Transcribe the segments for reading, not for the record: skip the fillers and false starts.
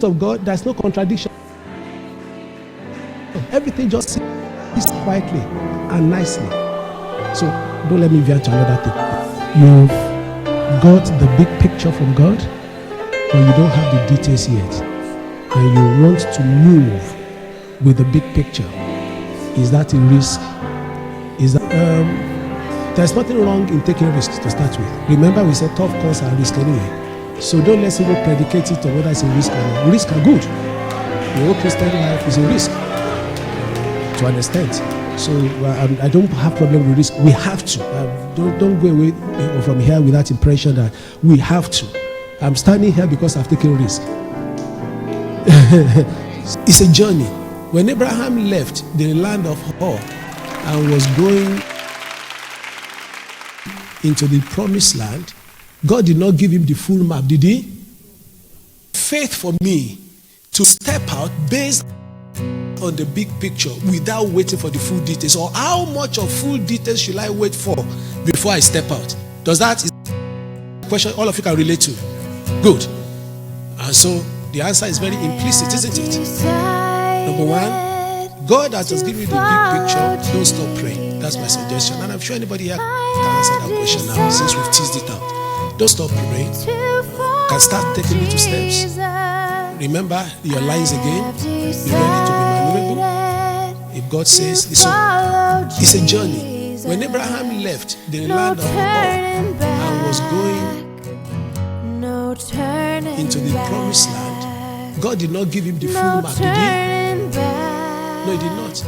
of God, there's no contradiction. Everything just sits quietly and nicely. So don't let me veer to another thing. You've got the big picture from God, but you don't have the details yet, and you want to move with the big picture. Is that a risk? Is that there's nothing wrong in taking risks to start with. Remember, we said tough calls are risk anyway. So don't let's even predicate it on whether it's a risk or not. Risks are good. Your whole Christian life is a risk to an extent. So I don't have problem with risk. We have to. Don't go away from here with that impression that we have to. I'm standing here because I've taken risk. It's a journey. When Abraham left the land of Hor and was going into the promised land, God did not give him the full map, did he? Faith for me to step out based on the big picture without waiting for the full details, or how much of full details should I wait for before I step out? Does that is a question all of you can relate to? Good. And so the answer is very implicit, isn't it? Number one, God has just given you the big picture. Don't stop praying. That's my suggestion. And I'm sure anybody here can answer that question now since we've teased it out. Don't stop praying. Can start taking little steps. Remember your lines again. Be ready to be maneuverable. If God says, listen, it's a journey. When Abraham left the land of Hor and was going into the promised land, God did not give him the full map, did he? No, he did not.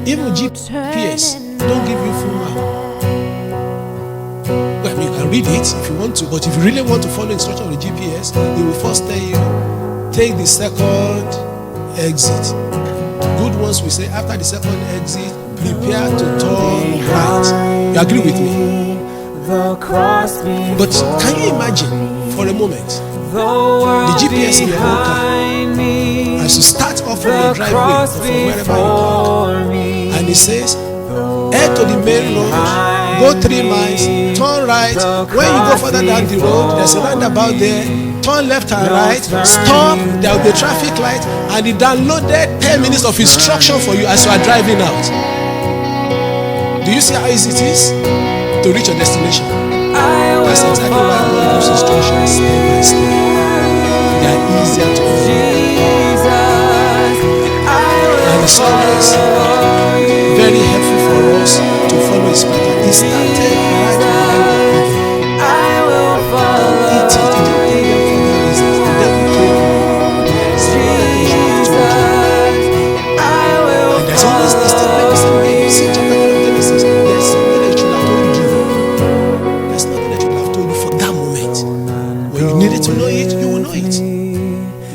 Even GPS don't give you full map. Well, you can read it if you want to, but if you really want to follow instruction of the GPS, it will first tell you, take the second exit. Good ones will say, after the second exit, prepare to turn right. You agree with me? But can you imagine for a moment the GPS in your own car as you start off from your driveway from wherever you park, and it says, head to the main road, go 3 miles, turn right. When you go further down the road, there's a roundabout there, turn left and right, stop, there will be a traffic light, and it downloaded 10 minutes of instruction for you as you are driving out. Do you see how easy it is to reach your destination? That's exactly why we use instructions step by step. They are easier to follow. And it's always very helpful for us to follow his pattern. He started right from the I will follow. It didn't for that reason. The devil told you. And there's always this thing like this. See chapter 3 of Genesis. There's something that should have told you. There's nothing that should have told you for that moment. When you needed to know it, you will know it.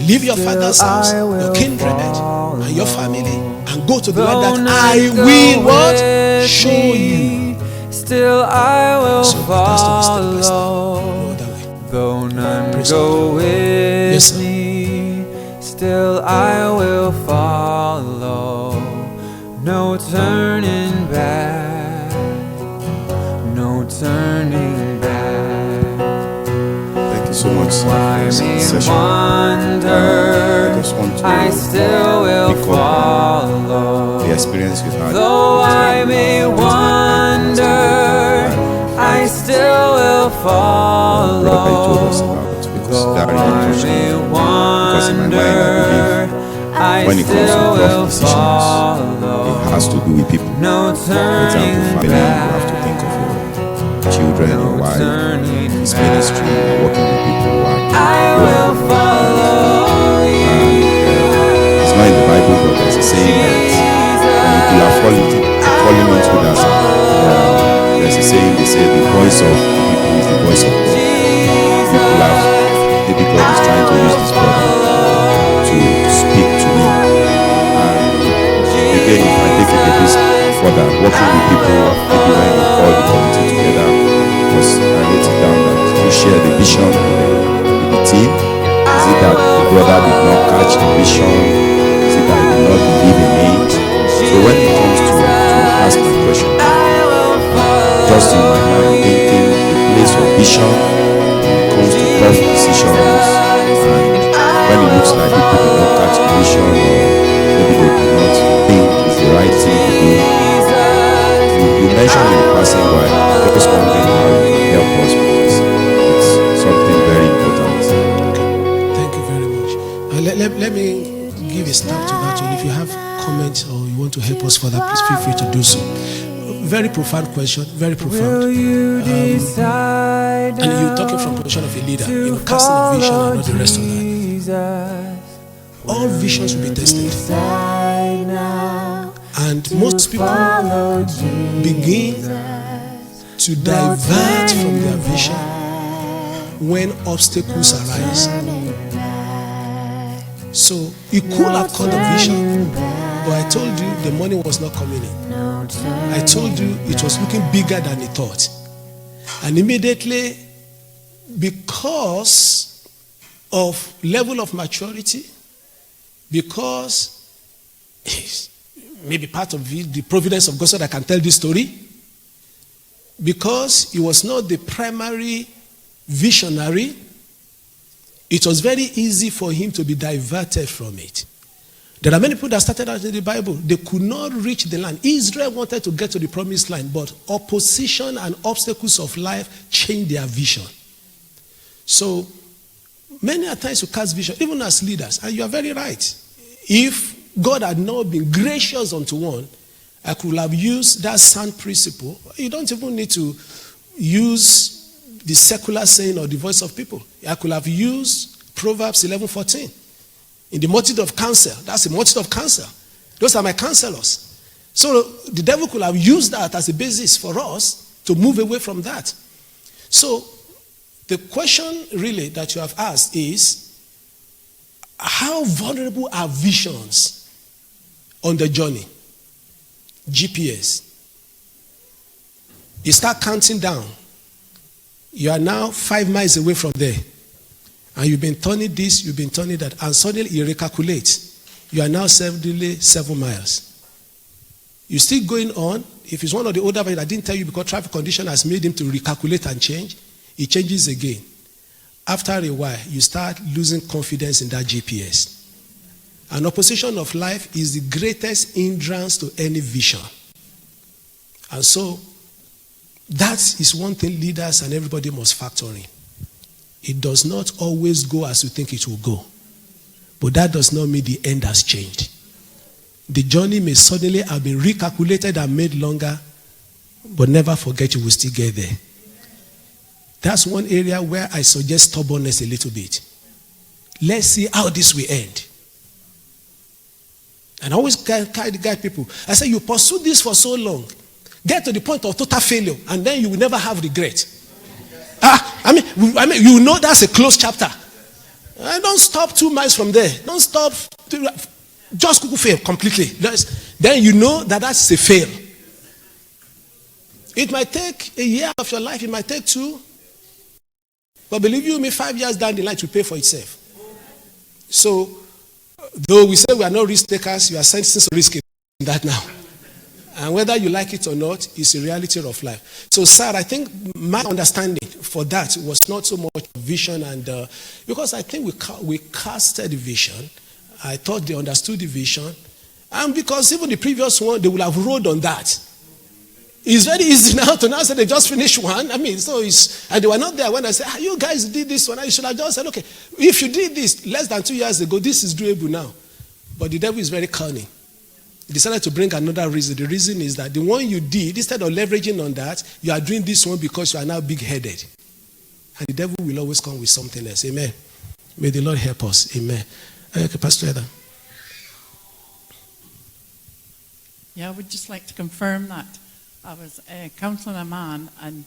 Leave your father's house, your kindred, and your family, and go to the land that I will what? Show you. Still I will follow. Though none go with me, still I will follow. No turning back, no turning back. Thank you so much, sir. I may wander, I still will follow. The experience you've had. Though I may wander, I still will follow. What you told us about, because that is because in my mind I believe when it comes to tough decisions, it has to do with people. No For example, family, you have to think of your children, your wife, his ministry, working with people who are it's not in the Bible, but there's a saying that people are falling into that. There's a saying, they say the voice of people is the voice of God. People have, maybe God is trying to use this brother to speak to me. And again, if I take it a bit further, working with people, maybe when you call the community together, because I wrote it down that you share the vision with the team. Is it that the brother did not catch the vision? Is it that he did not believe in it? So when it comes to ask my question, just in my mind thinking the place of vision when it comes to tough decisions, and when it looks looks like people do not catch vision, or maybe they do not think it's the right thing to do. You mentioned in passing why. I was wondering how you can help us with this. It's something very important. Thank you very much. Let me give a start to that one. If you have comments or you want to help us further, please feel free to do so. Very profound question, very profound. And you're talking from the position of a leader, casting a vision and not the rest of that. All visions will be tested. And most people begin to divert from their vision when obstacles arise. So you could have caught the vision, but I told you the money was not coming in. I told you it was looking bigger than you thought. And immediately, because of level of maturity, because maybe part of the providence of God so that I can tell this story, because he was not the primary visionary, it was very easy for him to be diverted from it. There are many people that started out in the Bible. They could not reach the land. Israel wanted to get to the promised land, but opposition and obstacles of life changed their vision. So, many a times you cast vision, even as leaders, and you are very right. If God had not been gracious unto one, I could have used that sound principle. You don't even need to use the secular saying or the voice of people. I could have used Proverbs 11:14. In the multitude of counsel, that's the multitude of counsel. Those are my counselors. So the devil could have used that as a basis for us to move away from that. So the question really that you have asked is, how vulnerable are visions on the journey? GPS. You start counting down. You are now 5 miles away from there. And you've been turning this, you've been turning that. And suddenly you recalculate. You are now suddenly 7 miles. You're still going on. If it's one of the older ones, I didn't tell you because traffic condition has made him to recalculate and change. He changes again. After a while, you start losing confidence in that GPS. An opposition of life is the greatest hindrance to any vision. And so, that is one thing leaders and everybody must factor in. It does not always go as you think it will go. But that does not mean the end has changed. The journey may suddenly have been recalculated and made longer, but never forget you will still get there. That's one area where I suggest stubbornness a little bit. Let's see how this will end. And I always guide people. I say, you pursue this for so long, get to the point of total failure, and then you will never have regret. I mean, you know that's a closed chapter. Don't stop 2 miles from there. Don't stop. Just fail completely. Then you know that that's a fail. It might take a year of your life. It might take 2. But believe you me, 5 years down the line to pay for itself. So, though we say we are not risk takers, you are sensing some risk in that now. And whether you like it or not, it's a reality of life. So, sir, I think my understanding for that was not so much vision, and because I think we casted the vision. I thought they understood the vision. And because even the previous one, they would have rode on that. It's very easy now to say they just finished one. I mean, so and they were not there when I said, you guys did this one. You should have just said, okay, if you did this less than 2 years ago, this is doable now. But the devil is very cunning. He decided to bring another reason. The reason is that the one you did, instead of leveraging on that, you are doing this one because you are now big-headed. And the devil will always come with something else. Amen. May the Lord help us. Amen. Okay, Pastor Eda. Yeah, I would just like to confirm that. I was counseling a man, and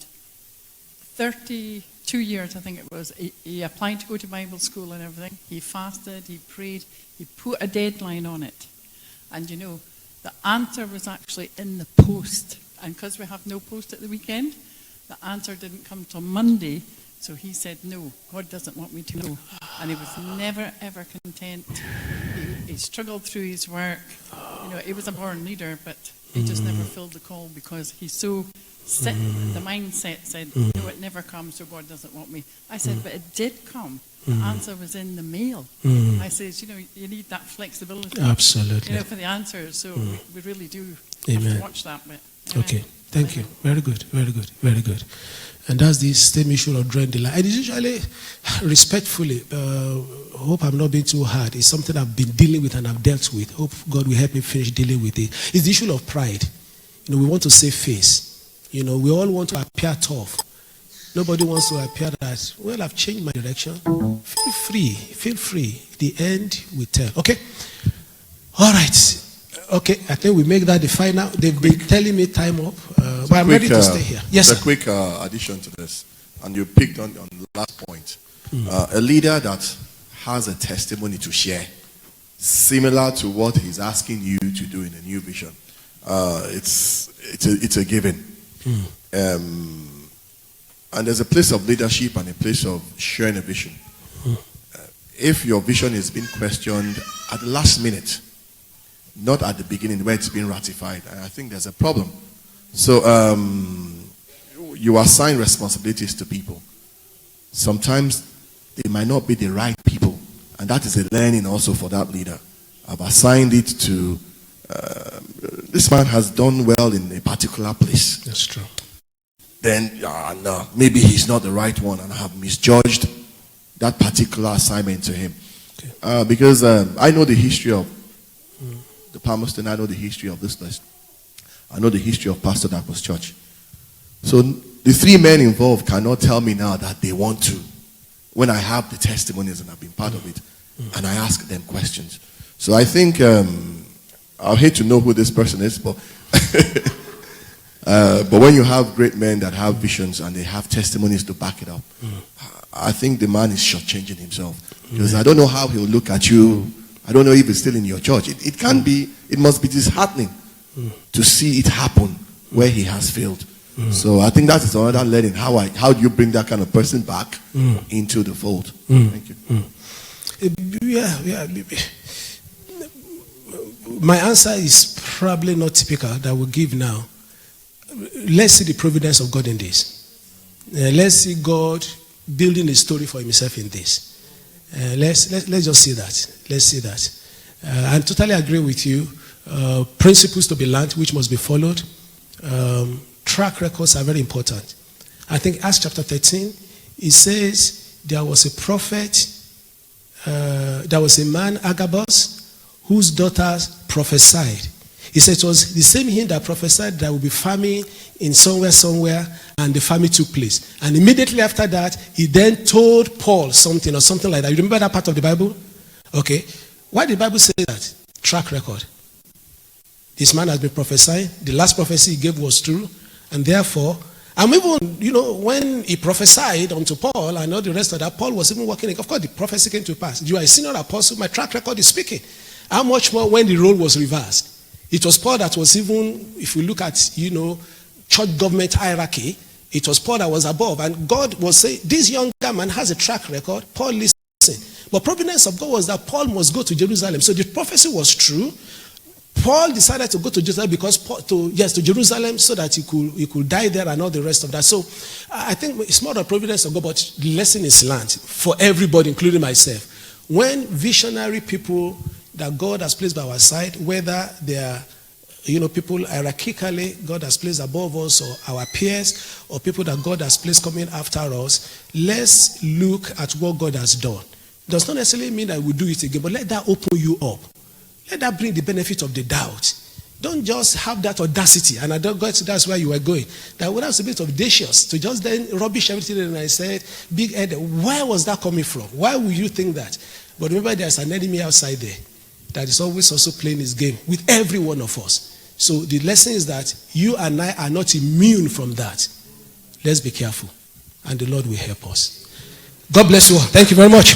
32 years, I think it was, he applied to go to Bible school and everything. He fasted, he prayed, he put a deadline on it. And you know, the answer was actually in the post. And because we have no post at the weekend, the answer didn't come till Monday. So he said, no, God doesn't want me to go. And he was never, ever content. He struggled through his work. You know, he was a born leader, but he just never filled the call because he's so set. The mindset said, no, it never comes, so God doesn't want me. I said, but it did come. The answer was in the mail. I says, you need that flexibility. Absolutely. For the answers. So we really do Amen. have to watch that bit. Okay, thank you. Very good, very good, very good. And that's the same issue of drawing the line. And it's usually, respectfully, hope I'm not being too hard. It's something I've been dealing with and I've dealt with. Hope God will help me finish dealing with it. It's the issue of pride. We want to save face. We all want to appear tough. Nobody wants to appear that, well, I've changed my direction. Feel free. The end will tell. Okay? All right. Okay, I think we make that the final. They've been telling me time up, but I'm ready to stay here. Yes, a sir. quick addition to this, and you picked on the last point. A leader that has a testimony to share, similar to what he's asking you to do in a new vision, it's a given. And there's a place of leadership and a place of sharing a vision. If your vision is being questioned at the last minute, not at the beginning where it's been ratified, I think there's a problem. So you assign responsibilities to people. Sometimes they might not be the right people, and that is a learning also for that leader. I've assigned it to this man has done well in a particular place. That's true. Then no, maybe he's not the right one, and I have misjudged that particular assignment to him. Okay. Because I know the history of the Palmerston, I know the history of this place. I know the history of Pastor Dako's church. So the three men involved cannot tell me now that they want to, when I have the testimonies and I've been part of it, and I ask them questions. So I think, I'll hate to know who this person is, but but when you have great men that have visions and they have testimonies to back it up, I think the man is shortchanging himself. Because I don't know how he'll look at you. I don't know if it's still in your church. It can be, it must be disheartening to see it happen where he has failed. So I think that is another learning. How do you bring that kind of person back into the fold? Thank you. Yeah. My answer is probably not typical that we'll give now. Let's see the providence of God in this. Let's see God building a story for himself in this. Let's just see that. Let's see that. I totally agree with you. Principles to be learned, which must be followed. Track records are very important. I think Acts chapter 13, it says there was a prophet, there was a man, Agabus, whose daughters prophesied. He said it was the same him that prophesied that would be famine in somewhere, and the famine took place. And immediately after that, he then told Paul something or something like that. You remember that part of the Bible? Okay. Why did the Bible say that? Track record. This man has been prophesying. The last prophecy he gave was true. And therefore, and even, when he prophesied unto Paul and all the rest of that, Paul was even working. Of course, the prophecy came to pass. You are a senior apostle. My track record is speaking. How much more when the role was reversed? It was Paul that was even, if we look at, church government hierarchy, it was Paul that was above. And God was saying, this younger man has a track record. Paul listened. But providence of God was that Paul must go to Jerusalem. So the prophecy was true. Paul decided to go to Jerusalem to Jerusalem so that he could die there and all the rest of that. So I think it's more the providence of God, but the lesson is learned for everybody, including myself. When visionary people that God has placed by our side, whether they are, people hierarchically God has placed above us, or our peers, or people that God has placed coming after us, let's look at what God has done. It does not necessarily mean that we do it again, but let that open you up. Let that bring the benefit of the doubt. Don't just have that audacity, and that's where you were going. That would have a bit audacious to just then rubbish everything. And I said, big head, where was that coming from? Why would you think that? But remember, there's an enemy outside there that is always also playing his game with every one of us. So the lesson is that you and I are not immune from that. Let's be careful, and the Lord will help us. God bless you all. Thank you very much.